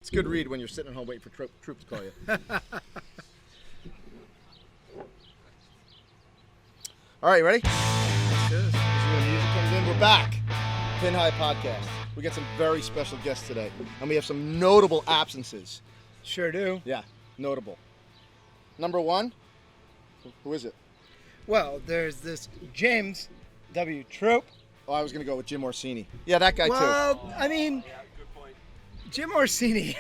It's a good read when you're sitting at home waiting for Troup to call you. All right, you ready? Let's do this. The music comes in. We're back. Pin High Podcast. We got some very special guests today, and we have some notable absences. Sure do. Yeah, notable. Number one, who is it? Well, there's this James W. Troup. Oh, I was going to go with Jim Orsini. Yeah, that guy too. Well, I mean, Jim Orsini.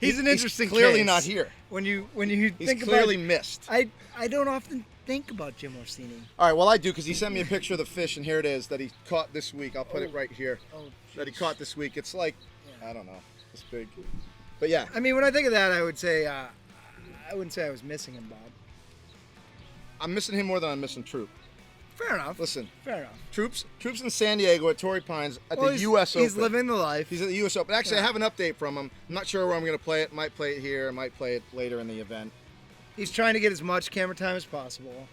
He's an interesting clearly case. not here. When you He's think clearly about, missed. I don't often think about Jim Orsini. All right, well, I do because he sent me a picture of the fish, and here it is that he caught this week. I'll put it right here. Oh, That he caught this week. It's like, I don't know, it's big. But yeah. I mean, when I think of that, I would say I wouldn't say I was missing him, Bob. I'm missing him more than I'm missing Troup. Fair enough. Listen, Fair enough. Troup's in San Diego at Torrey Pines at the he's, U.S. Open. He's living the life. He's at the U.S. Open. Actually, Yeah. I have an update from him. I'm not sure where I'm going to play it. Might play it here. Might play it later in the event. He's trying to get as much camera time as possible.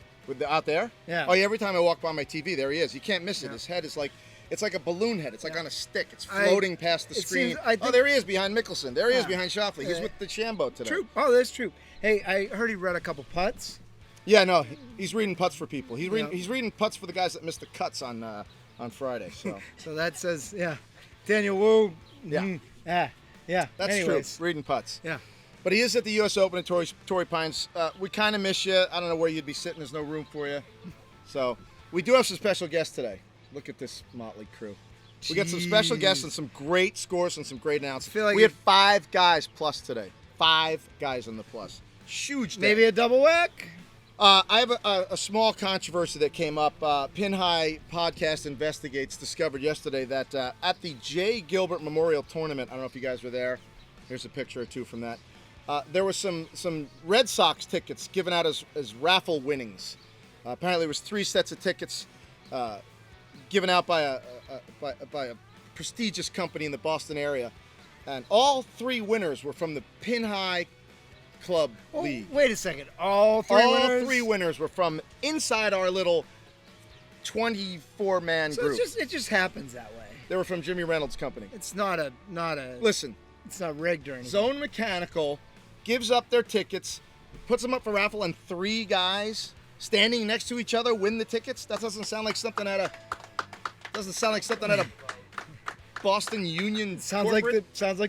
Out there? Yeah. Oh, yeah, every time I walk by my TV, there he is. You can't miss it. Yeah. His head is like, it's like a balloon head. It's like Yeah. on a stick. It's floating past the it screen. seems- I Oh, think- there he is behind Mickelson. There he is Yeah. behind Schauffele. He's Yeah. with the Shambo today. Troup. Oh, that's true. Hey, I heard he read a couple putts. Yeah, no, he's reading putts for people. He's Yeah. reading putts for the guys that missed the cuts on Friday. So So that says, yeah, Daniel Wu. Yeah. Yeah. that's Anyways. true. Reading putts. Yeah. But he is at the U.S. Open at Torrey Pines. We kind of miss you. I don't know where you'd be sitting. There's no room for you. So we do have some special guests today. Look at this motley crew. We got some special guests and some great scores and some great announcements. Feel like we had 5 guys plus today. 5 guys on the plus. Huge day. Maybe a double whack? I have a small controversy that came up. Pin High Podcast Investigates discovered yesterday that at the J. Gilbert Memorial Tournament, I don't know if you guys were there. Here's a picture or two from that. There was some Red Sox tickets given out as raffle winnings. Apparently, there was 3 sets of tickets given out by a prestigious company in the Boston area, and all 3 winners were from the Pin High Club League. Wait a second. All 3 winners? All 3 winners were from inside our little 24-man So group. it just happens that way. They were from Jimmy Reynolds' company. It's not a. Listen, It's not rigged or anything. Zone Mechanical gives up their tickets, puts them up for raffle, and 3 guys standing next to each other win the tickets. That doesn't sound like something out of Boston Union. Sounds like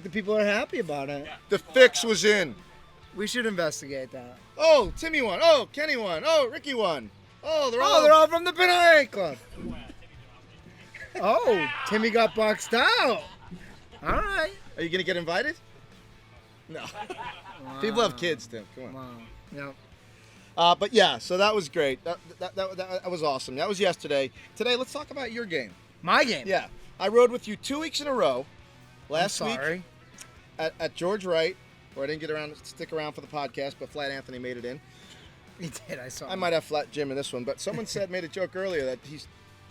the people are happy about it. The fix was in. We should investigate that. Oh, Timmy won. Oh, Kenny won. Oh, Ricky won. Oh, they're all from the Pin High Club. Oh, Timmy got boxed out. All right. Are you gonna get invited? No. People have kids, Tim. Come on. Wow. Yeah. But yeah, so that was great. That was awesome. That was yesterday. Today, let's talk about your game. My game. Yeah, I rode with you 2 weeks in a row. Last I'm week sorry. at George Wright, where I didn't stick around for the podcast, but Flat Anthony made it in. He did. I saw. I might have Flat Jim in this one, but someone made a joke earlier that he's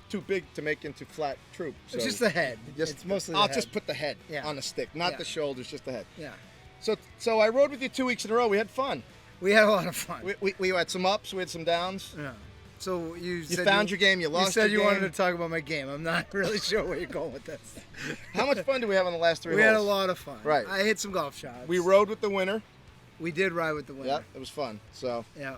too big to make into Flat Troup. So It's just the head. It's mostly. I'll the just head. put the head on the stick, not Yeah. the shoulders, just the head. Yeah. So I rode with you 2 weeks in a row. We had fun. We had a lot of fun. We had some ups, we had some downs. Yeah. So you found your game, you lost You said your you wanted game. to talk about my game. I'm not really sure where you're going with this. How much fun did we have on the last 3 We holes? had a lot of fun. Right. I hit some golf shots. We rode with the winner. We did ride with the winner. Yeah, it was fun. So, Yeah.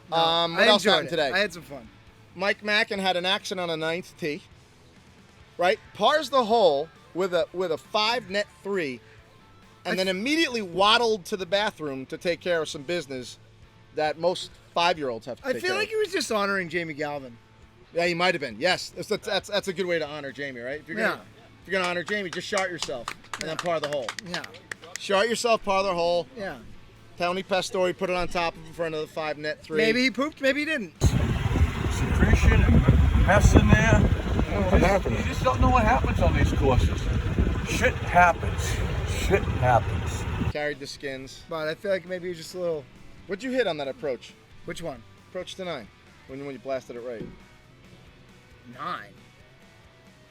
what I else enjoyed happened it. today? I had some fun. Mike Mackin had an accident on a 9th tee. Right, pars the hole with a 5 net 3, and then immediately waddled to the bathroom to take care of some business that most 5-year-olds have to I take feel care like of. he was just honoring Jamie Galvin. Yeah, he might have been. Yes, that's a good way to honor Jamie, right? If you're gonna honor Jamie, just shot yourself and then par the hole. Yeah. Shot yourself, par the hole. Yeah. Tony Pastori put it on top of in front of the 5 net 3. Maybe he pooped, maybe he didn't. Secretion and mess in there. You just don't know what happens on these courses. Shit happens. Shit happens. Carried the skins. But I feel like maybe he was just a little. What'd you hit on that approach? Which one? Approach to 9. When you blasted it right. 9.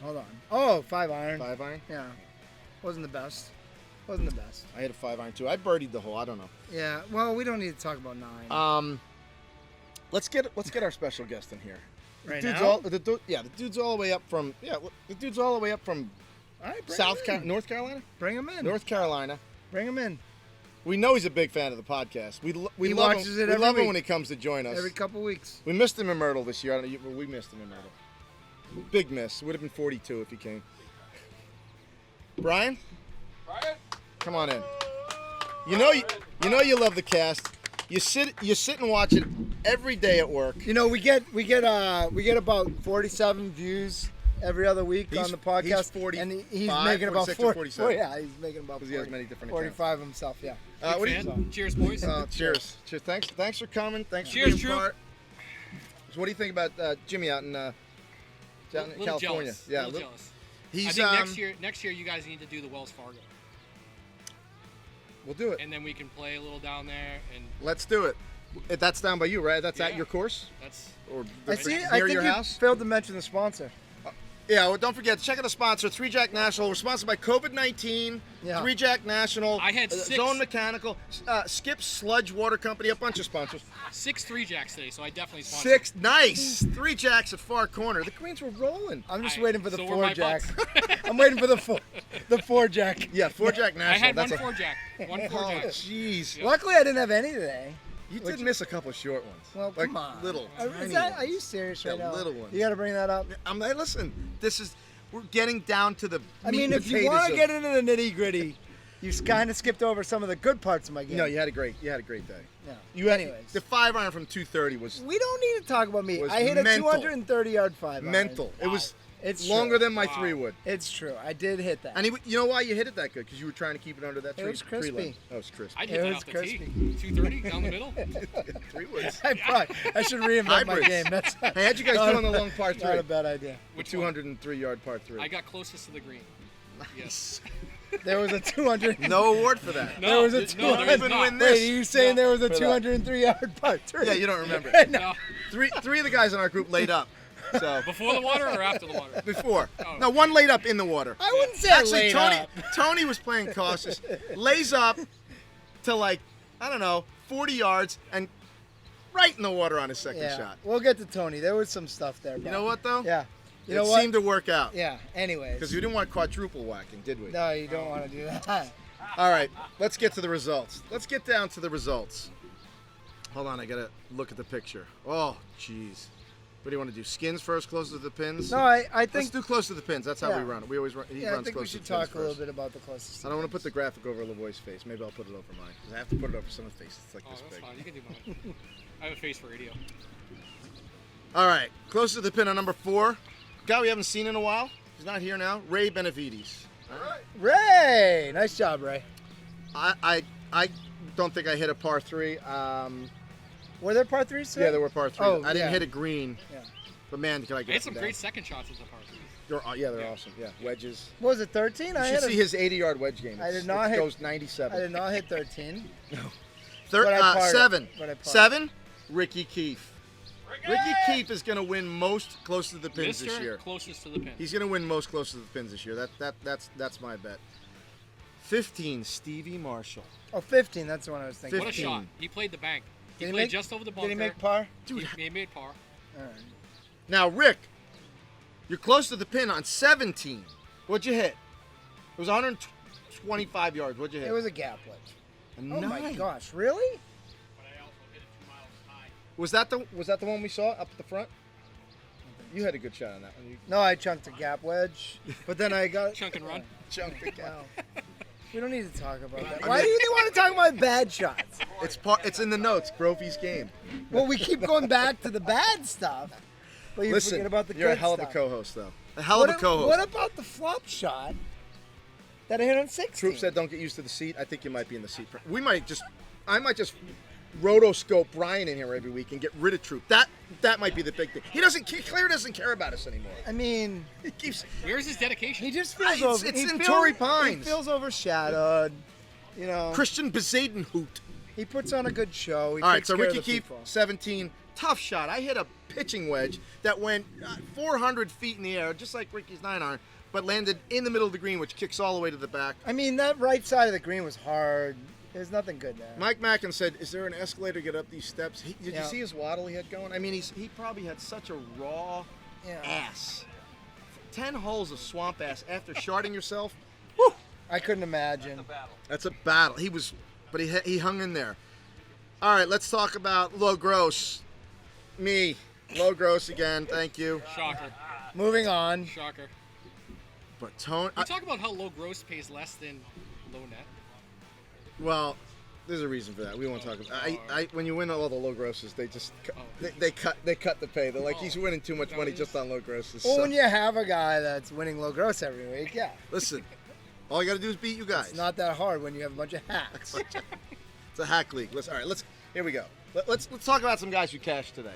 Hold on. Oh, 5 iron. 5 iron? Yeah. Wasn't the best. Wasn't the best. I hit a 5 iron too. I birdied the hole. I don't know. Yeah. Well, we don't need to talk about 9. Let's get our special guest in here. Right the now? the dude's all the way up from All right, bring North him in. Carolina. Bring him in. North Carolina. Bring Bring him in. We know he's a big fan of the podcast. We He love watches him. it We every love him week. when he comes to join us. Every couple weeks. We missed him in Myrtle this year. We missed him in Myrtle. Big miss. Would have been 42 if he came. Brian? Come on in. You know you love the cast. You sit and watch it every day at work. You know, we get about 47 views every other week on the podcast. He's he's making about 46 or 47. Yeah, he's making about 'Cause he has many different 45 himself. Yeah. What do you? Cheers, boys. Cheers. Cheers. Thanks for coming. Thanks Cheers, for being Troup. part. So what do you think about Jimmy out in Little California? Jealous. Yeah, Little jealous. He's I think next year you guys need to do the Wells Fargo, we'll do it. and then we can play a little down there, and Let's do it. That's down by you, right? That's at Yeah. your course that's or I see. near I think your you house. failed to mention the sponsor. Yeah, well, don't forget, check out the sponsor, 3 Jack National. We're sponsored by COVID-19, Yeah. 3 Jack National, I had 6. Zone Mechanical, Skip Sludge Water Company, a bunch of sponsors. 6 3-jacks today, so I definitely sponsored. 6, nice. 3 Jacks at far corner. The Greens were rolling. I'm just I- waiting for the so were 4 my jack. bucks. I'm waiting for the 4 jack. Yeah, 4 Jack National. I had That's one 4-jack. One Oh, 4-jack. jeez. Luckily, I didn't have any today. You did miss a couple short ones. Well, like come on. little, Are tiny are ones. you serious right Yeah, now? little ones. You got to bring that up. Hey, listen, we're getting down to the I meat mean, and if you want to potatoes get into the nitty gritty, you kind of skipped over some of the good parts of my game. No, you had a great day. Yeah. You had, Anyways, the 5-iron from 230 was we don't need to talk about me. was I hit a mental. 230-yard 5-iron. mental. It was It's longer true. than my Wow. 3 would. It's true. I did hit that. And you know why you hit it that good? Because you were trying to keep it under that It tree. was crispy. Tree limb. Oh, it was crispy. I'd It hit that was off the crispy. tee. 230 down the middle. 3 woods. I should reinvent my Hybrids. game. That's Hey, how'd you guys do on the long par 3? not a bad idea. Which one? 203-yard par 3. I got closest to the green. Yes. There was a 200. No award for that. There was a no, there is 200. not. win this. Wait, are you saying No. there was a For that. 203-yard par 3? Yeah, you don't remember. No. Three of the guys in our group laid up. So Before the water or after the water? before. Oh. No, one laid up in the water. I wouldn't say Actually, laid Tony up. Tony was playing cautious. Lays up to like, I don't know, 40 yards and right in the water on his second Yeah, shot. we'll get to Tony. There was some stuff there. You know what though? Yeah. You it know what? seemed to work out. Yeah. Anyways. Because we didn't want quadruple whacking, did we? No, you don't want to do that. All right, let's get to the results. Let's get down to the results. Hold on, I gotta look at the picture. Oh, jeez. What do you want to do? Skins first, closer to the pins? No, I Let's think. do close to the pins. That's how Yeah. we run it. We always run. He Yeah, I runs think we close should to the pins talk a little first. bit about the closest. I don't want to put the graphic over Lavoie's face. Maybe I'll put it over mine. 'Cause I have to put it over someone's face. It's like Oh, this that's big. fine. You can do mine. I have a face for radio. All right, close to the pin on number 4. Guy we haven't seen in a while. He's not here now. Ray Benavides. Ray, nice job, Ray. I don't think I hit a par 3. Were there par 3s today? Yeah, there were par 3. Oh, I didn't yeah. hit a green. Yeah. But man, can I I get had up some and great down. second shots at the par 3s. They're awesome. Yeah, wedges. What was it, 13? You should see his 80-yard wedge game. I did It not hit- goes 97. I did not hit 13. Third, but I parred it. 7. But I parred it. 7. Ricky Keefe. Ricky Keefe is going to win most close to the pins this Mr. year. Closest to the pin. He's going to win most close to the pins this year. That's my bet. 15. Stevie Marshall. Oh, 15. That's the one I was thinking. What a 15. shot. He played the bank. He Did he played make- just over the bunker. Did he make par? Dude, He made par. All right. now Rick, you're close to the pin on 17. What'd you hit? It was 125 yards. What'd you hit? It was a gap wedge. a Oh 9. my gosh, really? Was that the one we saw up at the front? You had a good shot on that one. You No, I chunked a gap wedge, but then I got Chunk and run. jumped the gap. Wow. We don't need to talk about that. I Why mean- do you want to talk about bad shots? It's in the notes. Brophy's game. Well, we keep going back to the bad stuff, but you Listen, forget about the you're a good hell of stuff. a co-host, though. A hell What of a a- co-host. What about the flop shot that I hit on 16? Troup said, "Don't get used to the seat." I think you might be in the seat. I might just rotoscope Brian in here every week and get rid of Troup. That might be the big thing. He clearly doesn't care about us anymore. I mean, He keeps. Where's his dedication? he just feels It's- over. it's he in feels- Torrey Pines. He feels overshadowed. You know, Christian Bezadenhout. he puts on a good show. He All right, takes so care of Ricky the Keefe, people. 17. Tough shot. I hit a pitching wedge that went 400 feet in the air, just like Ricky's 9-iron, but landed in the middle of the green, which kicks all the way to the back. I mean, that right side of the green was hard. There's nothing good there. Mike Mackin said, "Is there an escalator to get up these steps?" Did Yeah. you see his waddle he had going? I mean, he probably had such a raw Yeah. ass. 10 holes of swamp ass after sharding yourself. Whew, I couldn't imagine. That's a battle. But he hung in there. All right, let's talk about low gross. Me, low gross again. Thank you. Shocker. Moving on. Shocker. But Tony, We talk about how low gross pays less than low net. well, there's a reason for that. We won't talk about. When you win all the low grosses, they just Oh. they cut the pay. They're like, he's winning too much money just on low grosses. Well, So, when you have a guy that's winning low gross every week, yeah. listen, all you got to do is beat you guys. It's not that hard when you have a bunch of hacks. It's a hack league. All right, here we go. Let's talk about some guys who cashed today.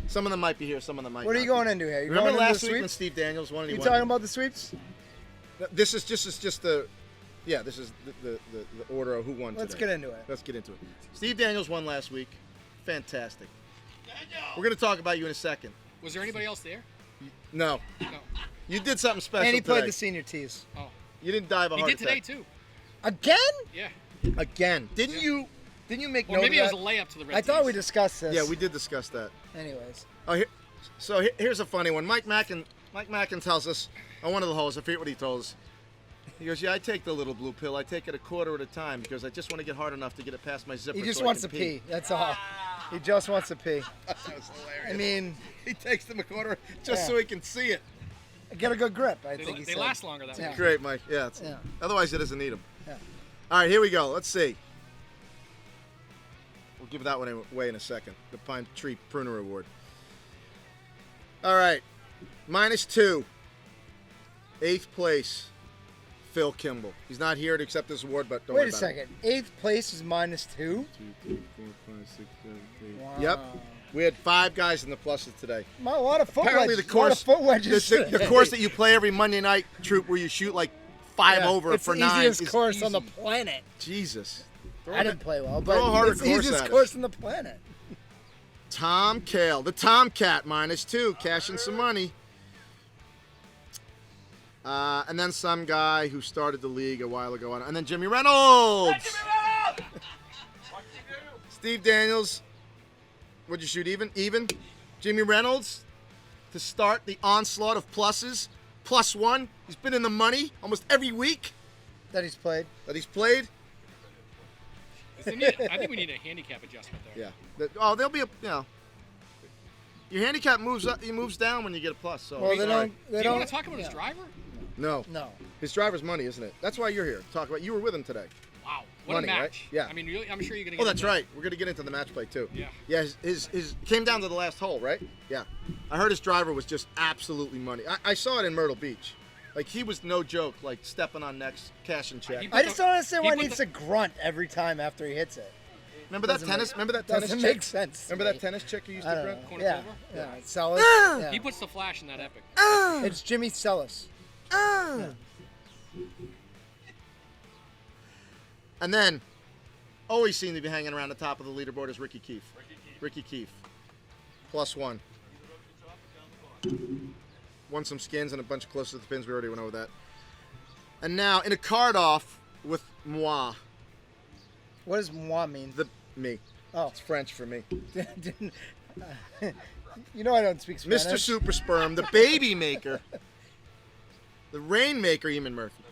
Some of them might be here. Some of them might. What are not you be. going into here? You Remember going into last the week when sweeps? Steve Daniels won? And he You won? talking about the sweeps? This is just the. Yeah, this is the order of who won Let's today. get into it. Let's get into it. Steve Daniels won last week. Fantastic. We're going to talk about you in a second. Was there anybody else there? No. No. You did something special And he played today. the senior tees. Oh. You didn't dive a He heart did today attack. too. Again? Yeah. Again. Didn't Yeah. you make Or note maybe of it that? was a layup to the red I thought we tees. discussed this. Yeah, we did discuss that. Anyways. Oh, here's a funny one. Mike Mackin tells us on one of the holes, I forget what he told us. He goes, yeah, I take the little blue pill. I take it a quarter at a time because I just want to get hard enough to get it past my zipper. He just so I wants can to pee. That's all. He just wants to pee. That was hilarious. I mean, he takes them a quarter just Yeah. so he can see it. get a good grip, I think he They said. last longer that Yeah. way. Great, Mike. Yeah. Yeah. Otherwise, he doesn't need them. Yeah. All right, here we go. Let's see. We'll give that one away in a second. The Pine Tree Pruner Award. All right. -2. 8th place. Phil Kimball. He's not here to accept this award, but don't Wait worry a about second. 8th place is -2? it. 2, 3, 4, 5, 6, 7, 8. Wow. Yep. We had 5 guys in the pluses today. A lot of foot Apparently, wedges. the course, A lot of foot wedges. the course that you play every Monday night, Troop, where you shoot like 5 Yeah, over it's for the 9. easiest is course on the easy. planet. Jesus. I didn't play well, throw a but harder it's the course easiest at us. course on the planet. Tom Kale, the Tomcat, -2, cashing some money. And then some guy who started the league a while ago. And then Jimmy Reynolds. Steve Daniels. What'd you shoot, even? Jimmy Reynolds to start the onslaught of pluses. +1. He's been in the money almost every week That he's played. that he's played. I think we need a handicap adjustment there. Yeah. There'll be your handicap moves up. He moves down when you get a plus. So Well, they all don't. right. They Do you don't. want to talk about his driver? No. No. His driver's money, isn't it? That's why you're here. Talk about. You were with him today. Wow. What Money, a match. right? Yeah. I mean, really, I'm sure you're going to Oh, get that's into right. We're gonna get into the match play too. Yeah. Yeah. His came down to the last hole, right? Yeah. I heard his driver was just absolutely money. I saw it in Myrtle Beach. Like he was no joke. Like stepping on necks, cash and check. I just don't understand why He he put needs to grunt every time after he hits it. Remember that Doesn't tennis? make- Remember that tennis Doesn't chick? make sense. Remember to that me. tennis chick who used I to don't grab? know. Yeah. Cornucopia? Yeah. Sellis. Yeah. He puts the flash in that epic. It's Jimmy Sellis. And then, always seemed to be hanging around the top of the leaderboard is Ricky Keefe. Ricky Keefe. +1. Won some skins and a bunch of close to the pins. We already went over that. And now, in a card off with moi, What does moi mean? me. Oh. It's French for me. You know I don't speak Spanish. Mr. Super Sperm, the baby maker, the rainmaker, Eamon Murphy.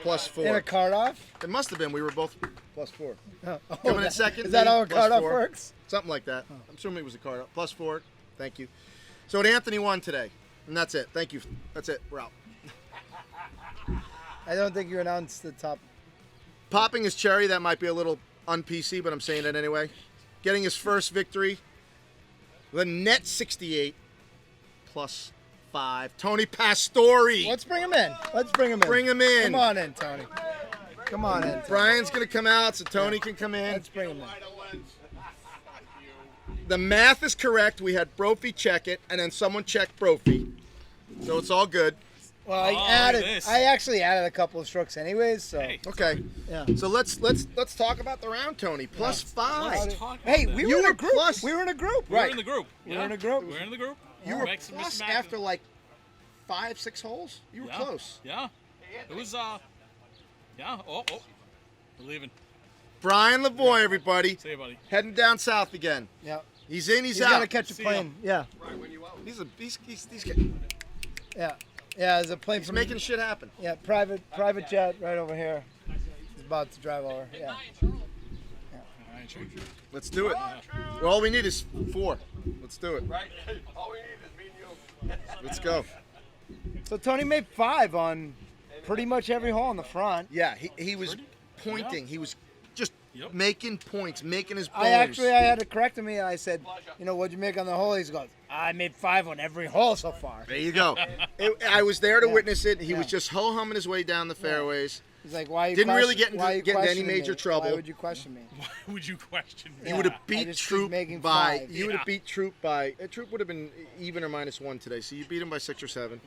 +4. In a card off? It must have been. We were both +4. Oh, Coming in second. Is that me, how a card off +4. works? Something like that. I'm assuming it was a card up. +4. Thank you. So Anthony won today. And that's it. Thank you. That's it. We're out. I don't think you announced the top. Popping his cherry, that might be a little un-PC, but I'm saying it anyway. Getting his first victory. The net 68 +5. Tony Pastore. Let's bring him in. Let's bring him in. Bring him in. Come on in, Tony. Come on in. Tony. Brian's going to come out so Tony can come in. Let's bring him in. The math is correct. We had Brophy check it, and then someone checked Brophy. So it's all good. Well, I Oh, added. look at this. I actually added a couple of strokes, anyways. So Hey. Okay. yeah. So let's talk about the round, Tony. +5. Let's talk about Hey, that. we You were in were a group. plus. We were in a group. We were right. in the group. We were in a group. We're in the group. You were Make some plus smack- after like 5-6 holes. You were Yeah. close. Yeah. It was, yeah. Oh. We're leaving. Brian Lavoie, everybody, See you, buddy. heading down south again. Yeah. He's in. He's He's out. got to catch a See ya. plane. Yeah. He's Yeah. Yeah, there's a plane He's from making shit happen. Yeah, private jet right over here. He's about to drive over. Yeah. Let's do it. Well, all we need is 4. Let's do it. Right? All we need is me and you. Let's go. So Tony made 5 on pretty much every hole in the front. Yeah, he was pointing. He was just making points, making his bones. I had to correct him. I said, what'd you make on the hole? He goes, I made 5 on every hole so far. There you go. I was there to witness it. He was just ho-humming his way down the fairways. He's like, why? Didn't really get into any major trouble. Why would you question me? Why would you question me? You would have beat Troup by. 5. You would have beat Troup by. Troup would have been even or -1 today. So you beat him by 6 or 7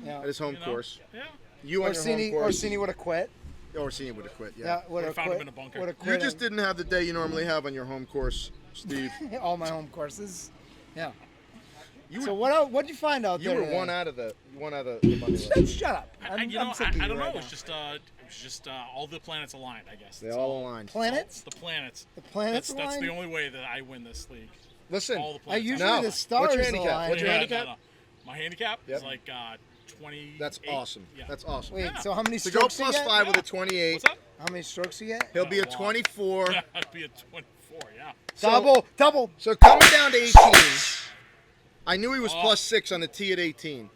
at his home course. Yeah. You on your home course. Orsini would have quit. Orsini would have quit. Yeah, would have found him quit. in a bunker. Would've You quit just didn't have the day you normally have on your home course, Steve. all my home courses. Yeah. You So were, what'd you find out you there? were today? one out of the money list. Shut up. I I'm don't sick of you know. right It was now. just all the planets aligned, I guess. They That's all aligned. Planets? The planets. The planets That's the align? only way that I win this league. Listen, All the I planets. usually No. the stars What's your handicap? align. What's your Yeah, handicap? no. My handicap Yep. is like 20. that's awesome. Yeah. That's awesome. Wait, Yeah. so how many To go strokes you plus get? 5 with a 28, What's up? How many strokes you get? he'll be a Wow. 24. I'd be a 24. Yeah. So- Double. So coming down to 18, I knew he was plus 6 on the tee at 18.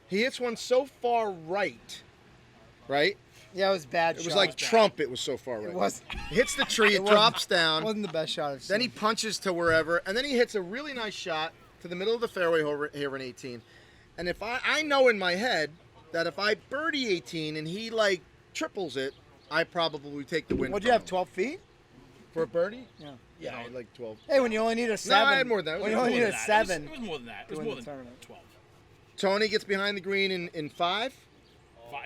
He hits one so far right? Yeah, it was bad. It was like Trump. It was so far right. It was. He hits the tree, it wasn't- drops It down. wasn't the best shot I've seen. Then he punches to wherever, and then he hits a really nice shot to the middle of the fairway here in 18. And if I know in my head that if I birdie 18 and he like triples it, I probably take the win. What'd from you have? him. 12 feet? For a birdie? Yeah. Yeah, I had like 12. Hey, when you only need a 7. I had more than that. When It you was only more need a than 7. It was more than that. It was win more the than tournament. 12. Tony gets behind the green in 5?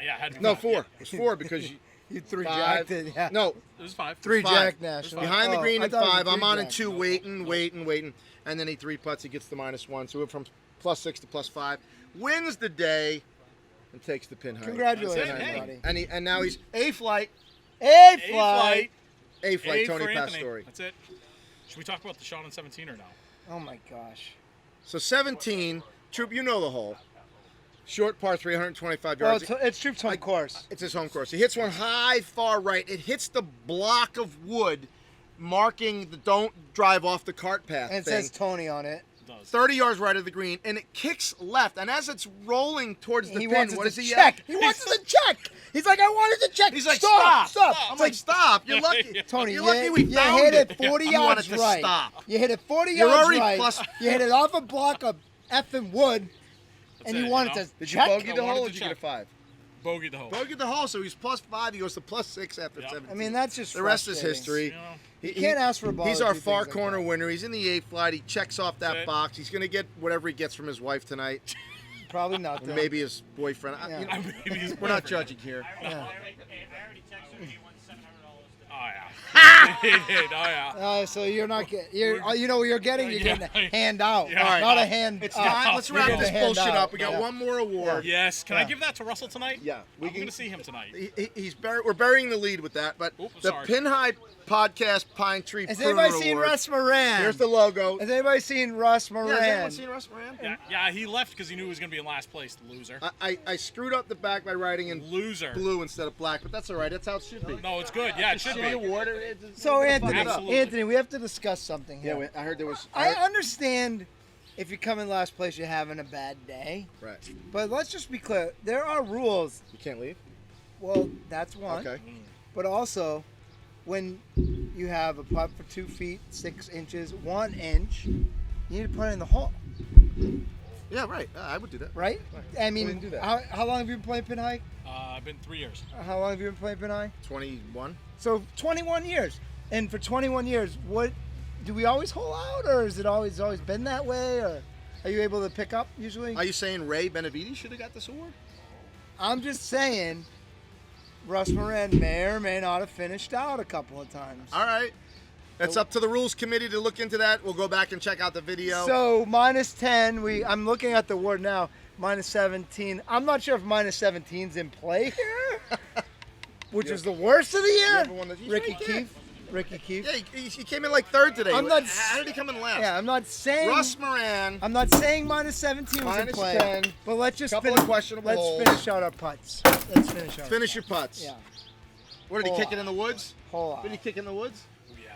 Yeah, it had to be No, 5. 4. Yeah. It was 4 because You 3 5. jacked it. Yeah. No, It was 5. 3 5. jack national. behind the green I in thought it was 5. a I'm on in jack. 2, waiting. And then he 3 putts. He gets the -1. So we went from plus 6 to plus 5. Wins the day and takes the pin high. Congratulations, That's it, buddy. And now he's A-flight. A-flight. A-flight, A Tony for Anthony. Pastore. That's it. Should we talk about the shot on 17 or no? Oh, my gosh. So 17, Troup, you know the hole. Short par 3, 125 Well, yards. it's Troop's home course. It's his home course. He hits one high, far right. It hits the block of wood, marking the don't drive off the cart path And it thing. says Tony on it. It does. 30 yards right of the green, and it kicks left. And as it's rolling towards the He pin, wants what it does to he check. yell? He wants it to check. He's like, I wanted to check. He's like, stop. I'm like, stop. You're lucky. Tony, You're you lucky we you found hit it 40 You yards wanted to right. stop. You hit it 40 You're yards already right. plus- You hit it off a block of effing wood, and it, you you wanted know? to Did you check. bogey I the wanted hole to or did you get a check. 5? Bogey the hole. Bogeyed the hole, so he's plus 5. He goes to plus 6 after Yeah. 17. I mean, that's just the rest is frustrating. history. You know, He can't ask for a ball He's to our do far things like corner that. winner. He's in the A flight. He checks off that That's it. box. He's going to get whatever he gets from his wife tonight. Probably not. Or though. maybe his boyfriend. Yeah. You know, maybe he's we're not judging here. Yeah. Oh yeah. He did. Oh yeah. So you're not getting. You know what you're getting. You're getting a handout, Yeah. All right. not a hand. It's up. time. Let's You're wrap getting this a hand bullshit out. up. We got Yeah. one more award. Yes. Can I Yeah. give that to Russell tonight? Yeah, we I'm can. gonna see him tonight. We're burying the lead with that. But Oop, the sorry. Pin High Podcast Pine Tree Has Pruner anybody seen Award. Russ Moran? Here's the logo. Has anybody seen Russ Moran? Yeah, has anyone seen Russ Moran? Yeah. He left because he knew he was gonna be in last place. The loser. I screwed up the back by writing in Loser. blue instead of black, but that's all right. That's how it should be. No, it's good. Yeah, it should Shitty be. award. So Anthony, Absolutely. Anthony, we have to discuss something Yeah, here. I heard there was. I understand if you come in last place, you're having a bad day. Right. But let's just be clear. There are rules. You can't leave. Well, that's one. Okay. But also, when you have a putt for 2 feet 6 inches, 1 inch, you need to put it in the hole, Yeah, right. I would do that. right? I mean, didn't do that. how long have you been playing pin high? I've been 3 years. How long have you been playing pin high? 21. So 21 years. And for 21 years, what do we always hole out, or is it always been that way, or are you able to pick up usually? Are you saying Ray Benavides should have got this award? I'm just saying, Russ Moran may or may not have finished out a couple of times. All right. That's up to the rules committee to look into that. We'll go back and check out the video. So -10. I'm looking at the award now. -17. I'm not sure if -17's in play here, which is the worst of the You year. ever won the- he's Ricky right there. Keefe. Ricky Keefe. Yeah, he came in like third today. I'm not. How did he come in last? Yeah, I'm not saying. Russ Moran. I'm not saying minus 17 was in Minus play. 10. But let's just Couple finish. of questionable Let's holes. finish out our putts. Let's finish out. Finish your putts. Yeah. What did he Hole kick it in the woods? Whole lot. Did he kick in the woods? Yeah.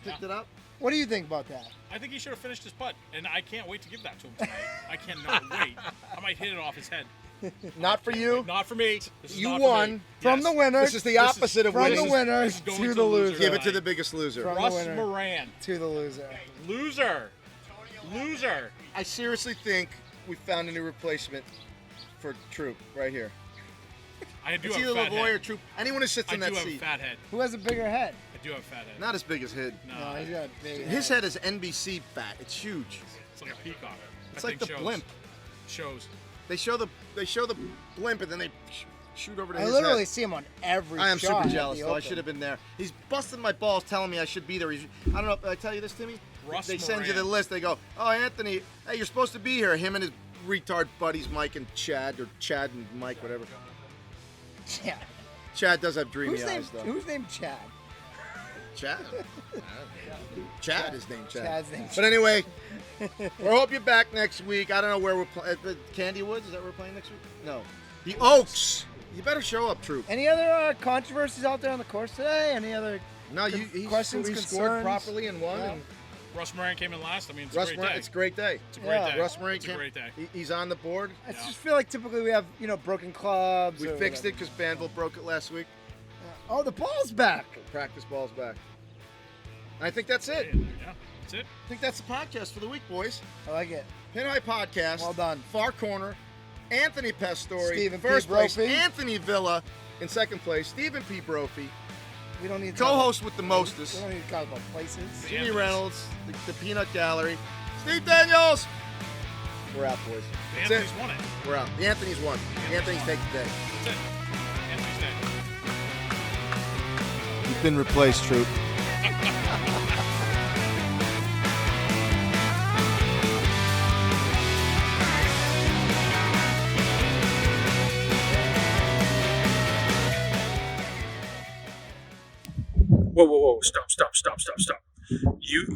Picked it up? What do you think about that? I think he should have finished his putt, and I can't wait to give that to him tonight. I cannot wait. I might hit it off his head. Not for you. Not for me. This is You not for won. me. From Yes. the winner. This is the opposite of From winning. the winner this is going to to the the loser. loser. Give it to the biggest loser. From the Russ winner Moran. to the loser. Loser. Loser. I seriously think we found a new replacement for Troup right here. I do It's have either a fat Lavoie or head. Troup. Anyone who sits I in do that have a seat. fat head. Who has a bigger head? I do have a fat head. Not as big as his. No, No, he's got a big His head is NBC fat. It's huge. it's like a peacock. It's That like the thing shows. blimp. Shows. They show the blimp and then they shoot over to I his literally head. see him on every I am shot super at jealous the though. I Open. should have been there. He's busting my balls, telling me I should be there. I don't know. Did I tell you this, Timmy? Russ They send you the Moran. list. They go, "Oh, Anthony, hey, you're supposed to be here." Him and his retard buddies, Mike and Chad, or Chad and Mike, whatever. Yeah. Chad does have dreamy Who's eyes, though. Who's named Chad? Chad. Chad is named Chad. Chad's named But anyway, we hope you're back next week. I don't know where we're playing. Candy Woods? Is that where we're playing next week? No. The Oaks. You better show up, Troup. Any other controversies out there on the course today? Any other? No, he questions, scored concerns? properly and won. Yeah. And Russ Moran came in last. I mean, it's Russ a great Moran, day. it's a great day. It's a great Yeah. day. Russ Moran It's a great day. He's on the board. I just feel like typically we have broken clubs. We or fixed whatever. it because Banville broke it last week. Oh, the ball's back. Practice ball's back. I think that's it. Yeah, that's it. I think that's the podcast for the week, boys. I like it. Pin High Podcast. Well done. Far Corner. Anthony Pastore. Stephen P. First place. Brophy. Anthony Villa in second place. Stephen P. Brophy. We don't need to talk- Co-host with the We mostest. don't need to talk about places. Jimmy Anthony's. Reynolds. The Peanut Gallery. Steve Daniels. We're out, boys. The That's Anthony's it. won it. We're out. The Anthony's won. The Anthony's take the day. That's it. Anthony's day. You've been replaced, Troup. Whoa, stop.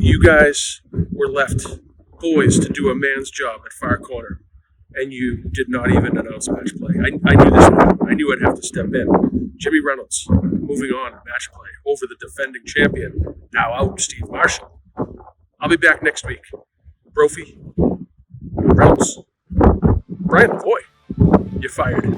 You guys were left boys to do a man's job at Far Corner, and you did not even announce match play. I knew this one. I knew I'd have to step in. Jimmy Reynolds, moving on in match play over the defending champion, now out Steve Marshall. I'll be back next week. Brophy, Reynolds, Brian Lavoie, you're fired.